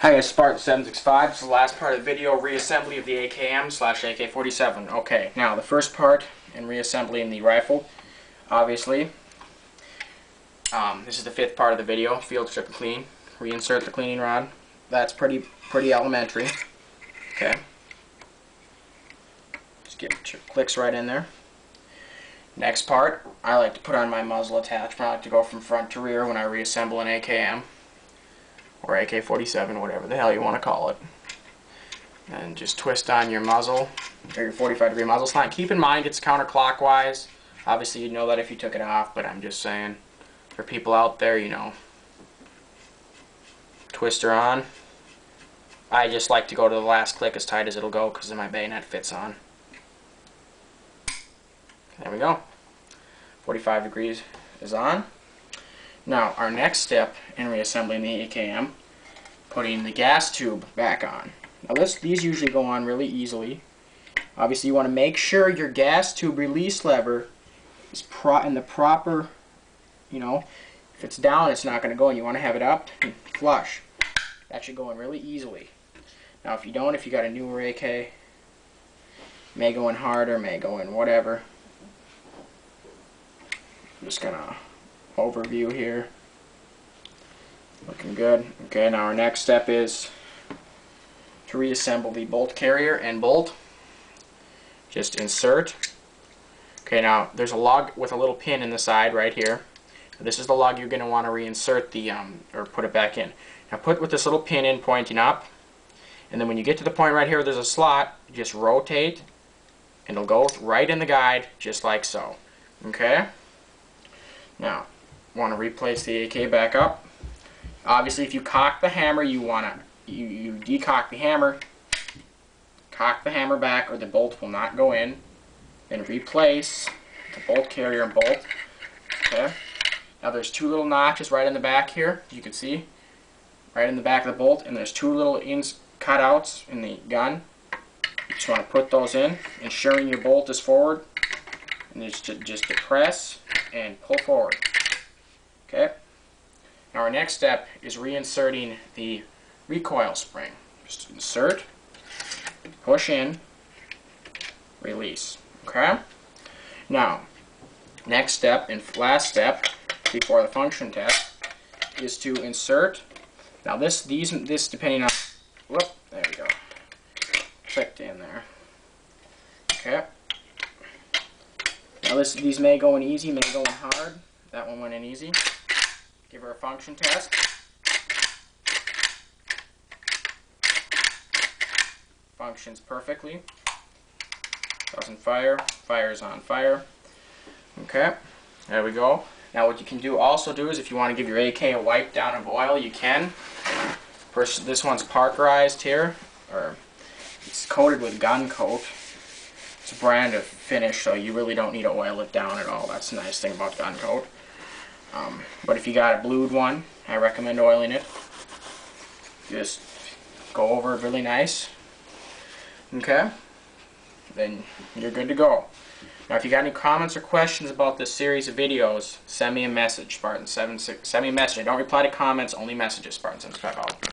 Hi guys, Spartan765. This is the last part of the video, reassembly of the AKM/AK-47. Okay, now the first part in reassembling the rifle, obviously, this is the fifth part of the video, field strip and clean. Reinsert the cleaning rod. That's pretty elementary. Okay. Just get your clicks right in there. Next part, I like to put on my muzzle attachment. I like to go from front to rear when I reassemble an AKM. Or AK-47, whatever the hell you want to call it. And just twist on your muzzle, or your 45-degree muzzle slide. Keep in mind it's counterclockwise. Obviously you'd know that if you took it off, but I'm just saying, for people out there, you know, twist her on. I just like to go to the last click as tight as it'll go because then my bayonet fits on. There we go. 45 degrees is on. Now, our next step in reassembling the AKM, putting the gas tube back on. Now, these usually go on really easily. Obviously, you want to make sure your gas tube release lever is in the proper, you know, if it's down, it's not going to go, and you want to have it up and flush. That should go in really easily. Now, if you don't, if you got a newer AK, may go in harder, may go in whatever. I'm just going to overview here. Looking good. Okay, now our next step is to reassemble the bolt carrier and bolt. Just insert. Okay, now there's a lug with a little pin in the side right here. This is the lug you're going to want to reinsert the or put it back in. Now put with this little pin in pointing up, and then when you get to the point right here where there's a slot, just rotate and it'll go right in the guide just like so. Okay? Now want to replace the AK back up. Obviously, if you cock the hammer, you decock the hammer, cock the hammer back, or the bolt will not go in. Then replace the bolt carrier and bolt. Okay. Now there's two little notches right in the back here. You can see right in the back of the bolt, and there's two little cutouts in the gun. You just want to put those in, ensuring your bolt is forward, and just depress and pull forward. Okay. Now our next step is reinserting the recoil spring. Just insert, push in, release. Okay. Now, next step and last step before the function test is to insert. Now this depending on, whoop, there we go. Clicked in there. Okay. Now these may go in easy, may go in hard. That one went in easy. Give her a function test. Functions perfectly. Doesn't fire. Fires on fire. Okay. There we go. Now what you can also do is if you want to give your AK a wipe down of oil, you can. First, this one's Parkerized here, or it's coated with gun coat. It's a brand of finish, so you really don't need to oil it down at all. That's the nice thing about gun coat. But if you got a blued one, I recommend oiling it. Just go over it really nice. Okay? Then you're good to go. Now if you got any comments or questions about this series of videos, send me a message, Spartan76. Send me a message. I don't reply to comments, only messages, Spartan75 out.